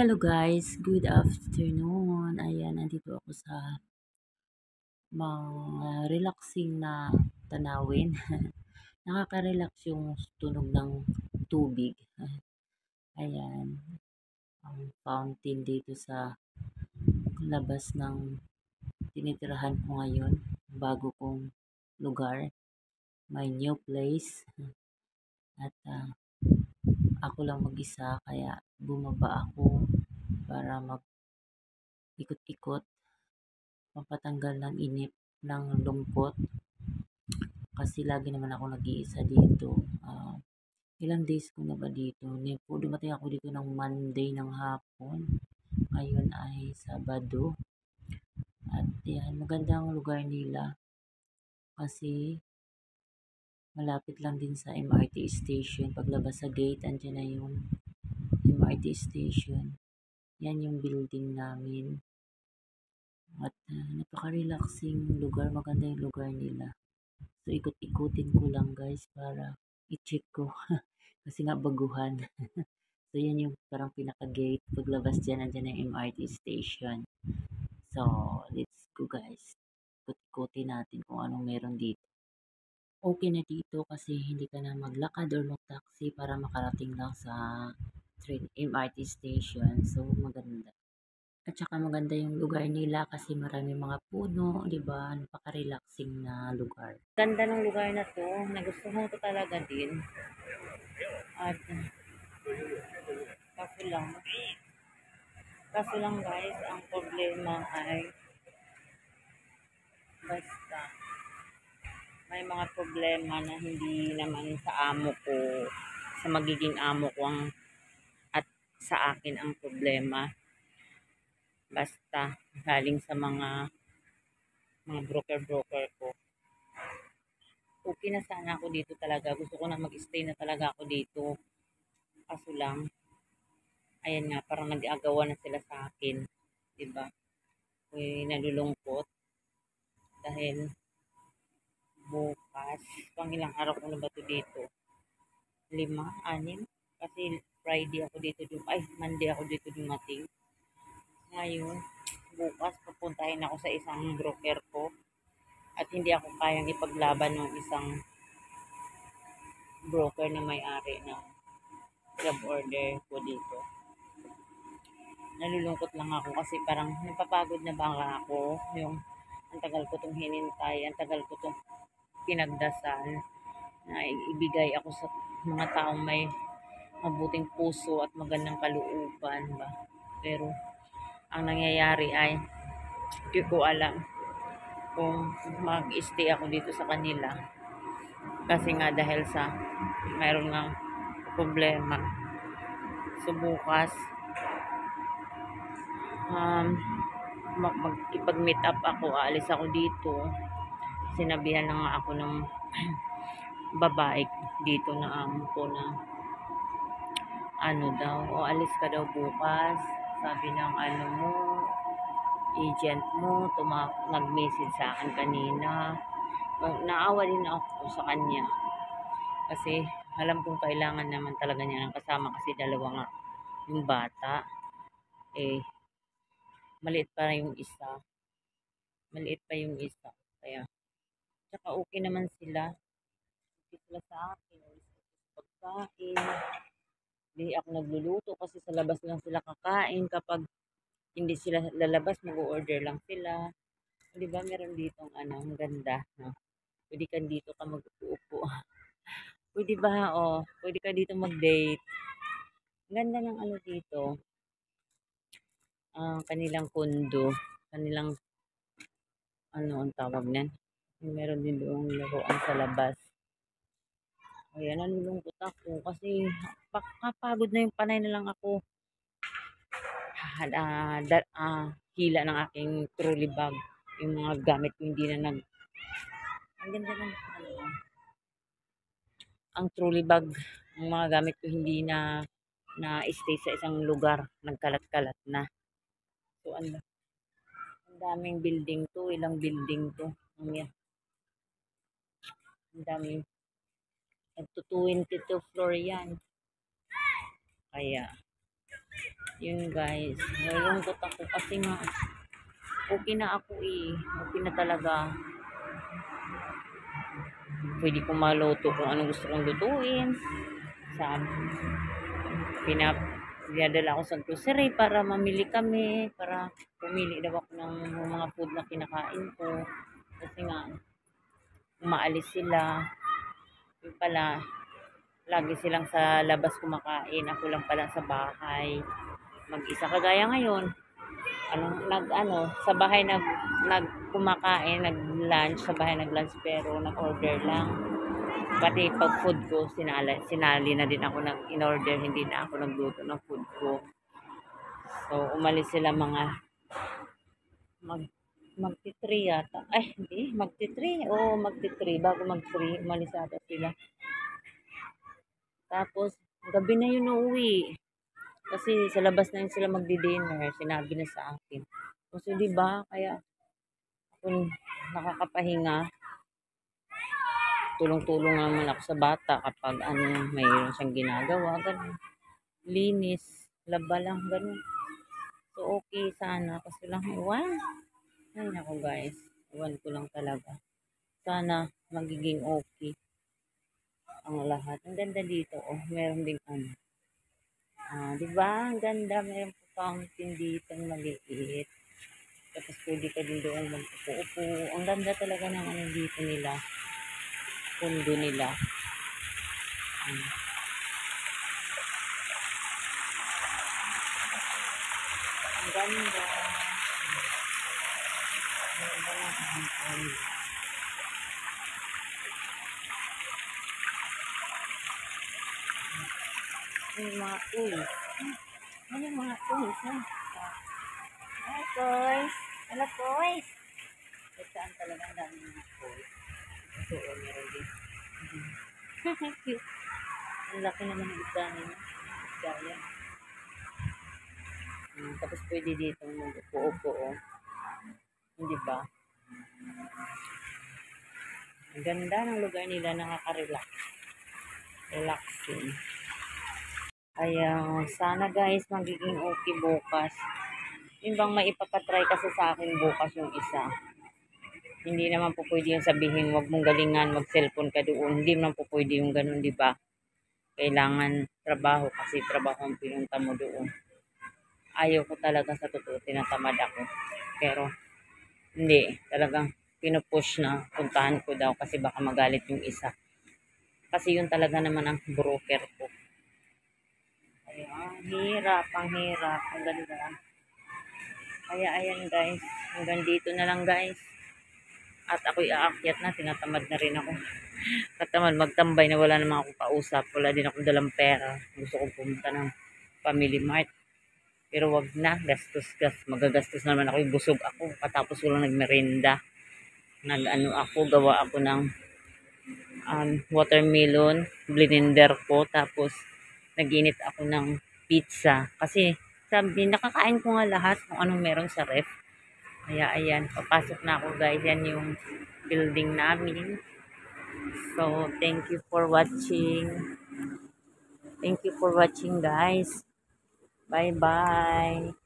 Hello guys, good afternoon. Ayan, nandito ako sa mga relaxing na tanawin. Nakaka-relax yung tunog ng tubig. Ayan, ang fountain dito sa labas ng tinitirahan ko ngayon. Bago kong lugar, my new place. At ako lang mag-isa kaya bumaba ako para mag-ikot-ikot, mapatanggal ng inip ng lungkot kasi lagi naman ako nag-iisa dito. Ilang days ko na ba dito? Dumating ako dito ng Monday ng hapon. Ngayon ay Sabado. At yan, magandang lugar nila kasi malapit lang din sa MRT station. Paglabas sa gate, andyan na yung MRT station. Yan yung building namin. At napaka-relaxing lugar. Maganda yung lugar nila. So, ikot-ikutin ko lang guys para i-check ko. Kasi nga baguhan. So, yan yung parang pinaka-gate. Paglabas dyan, andyan yung MRT station. So, let's go guys. Ikot-ikutin natin kung anong meron dito. Okay na dito kasi hindi ka na maglakad or mag-taxi para makarating lang sa train MRT station. So, maganda. At saka maganda yung lugar nila kasi marami mga puno, di ba? Napaka-relaxing na lugar. Ganda ng lugar na to. Nagustuhan ko talaga din. At kaso lang, guys, ang problema ay basta may mga problema na hindi naman sa amo ko, sa magiging amo ko at sa akin ang problema. Basta galing sa mga broker ko. Okay na sana ako dito talaga. Gusto ko na mag-stay na talaga ako dito. Kaso lang, ayan nga, parang nag-agawa na sila sa akin. Diba? Ako'y nalulungkot. Dahil bukas, pang ilang araw ko na ba ito dito? 5, 6? Kasi Friday ako dito, Monday ako dito dumating. Ngayon, bukas pupuntahin ako sa isang broker ko. At hindi ako kayang ipaglaban ng isang broker na may-ari ng job order ko dito. Nalulungkot lang ako kasi parang napapagod na ba ako. Yung ang tagal ko itong hinintay, ang tagal ko itong pinagdasal na ibigay ako sa mga taong may mabuting puso at magandang kalooban ba. Pero ang nangyayari ay hindi ko alam kung mag-stay ako dito sa kanila kasi nga dahil sa mayroon ng problema. So bukas mag-meet up ako, aalis ako dito. Sinabihan na nga ako ng babae dito na amo ko na ano daw, o alis ka daw bukas. Sabi ng agent mo, nag-message sa akin kanina. Naawa din ako sa kanya. Kasi alam kong kailangan naman talaga niya ng kasama kasi dalawa nga yung bata. Maliit pa yung isa. Kaya, tsaka okay naman sila. Okay sila sa akin. Pagkain. Hindi ako nagluluto kasi sa labas lang sila kakain. Kapag hindi sila lalabas, mag-order lang sila. Di ba meron dito ang ganda. No? Pwede ka dito ka mag-uupo. Pwede ba, pwede ka dito mag-date. Ganda ng dito. Kanilang kondo. Kanilang, ang tawag nan. Meron din doong laruan sa labas. Kaya nalulungkot ako kasi kapagod na yung panay na lang ako hila ng aking trolley bag. Yung mga gamit ko hindi na ang ganda ng ang trolley bag, ang mga gamit ko hindi na stay sa isang lugar, nagkalat-kalat na. So ang daming building to, ilang building to. Ang daming, nagto 22 floor yan. Kaya, yun guys, nalungkot ako kasi nga, okay na ako eh. Okay na talaga. Pwede kong maluto kung anong gusto kong lutuin. Sabi, pinadala ako sa grocery para mamili kami, para pumili daw ako ng mga food na kinakain ko. Kasi nga, umaalis sila. Yung pala, lagi silang sa labas kumakain. Ako lang pala sa bahay. Mag-isa kagaya ngayon. Sa bahay kumakain, nag-lunch, sa bahay nag-lunch pero nag-order lang. Pati pag food ko, sinali na din ako in-order, hindi na ako nagluto ng food ko. So, umalis sila magti-3 yata. Ay, hindi, magti-3. Oo, magti-3. Bago mag-3, umalis ata sila. Tapos, gabi na yun uuwi. Kasi sa labas na yun sila magdi-dinner. Sinabi na sa akin. Kasi diba, kaya ako nakakapahinga. Tulong-tulong naman ako sa bata kapag mayroon siyang ginagawa. Ganun. Linis, laba lang, ganun. So, okay sana. Kasi lang, ay nako guys. Iwan ko lang talaga. Sana magiging okay ang lahat. Ang ganda dito. Oh, meron ding diba? Ang ganda. Meron po pang tinditang maliit. Tapos pwede ka din doon magpupo-upo. Ang ganda talaga ng dito nila. Pundo nila. Ang ganda. Ang ganda. Yung mga toys. Ano yung mga toys, ha? Hi, toys. Hello, toys. Saan talaga ang dami mga toys. Ito, meron din. Cute. Ang laki naman ng isda nila. Isda yan. Tapos pwede dito mag-upo-upo. Hindi ba? Ang ganda ng lugar nila, nakaka-relax. Relaxing. Kaya sana guys, magiging okay bukas. Yun bang maipapatry kasi sa akin bukas yung isa. Hindi naman po pwede yung sabihin, wag mong galingan, mag-cellphone ka doon. Hindi naman po pwede yung ganun, di ba? Kailangan trabaho kasi trabaho ang pinunta mo doon. Ayaw ko talaga sa totoo, tinatamad ako. Pero, hindi. Talagang pinupush na puntahan ko daw kasi baka magalit yung isa. Kasi yun talaga naman ang broker ko. Kaya, ang hirap. Ang ganda. Kaya, ayan guys. Hanggang dito na lang guys. At ako'y aakyat na, tinatamad na rin ako. Katamad magtambay na wala namang akong kausap. Wala din akong dalang pera. Gusto kong pumunta ng Family Mart. Pero wag na, gastos. Magagastos naman ako, busog ako. Katapos ko lang nagmerinda. Gawa ako ng watermelon, blender ko. Tapos, naginit ako ng pizza. Kasi, sabi, nakakain ko nga lahat kung anong meron sa ref. Kaya ayan, papasok na ako guys. Yan yung building namin. So, thank you for watching. Thank you for watching guys. Bye-bye.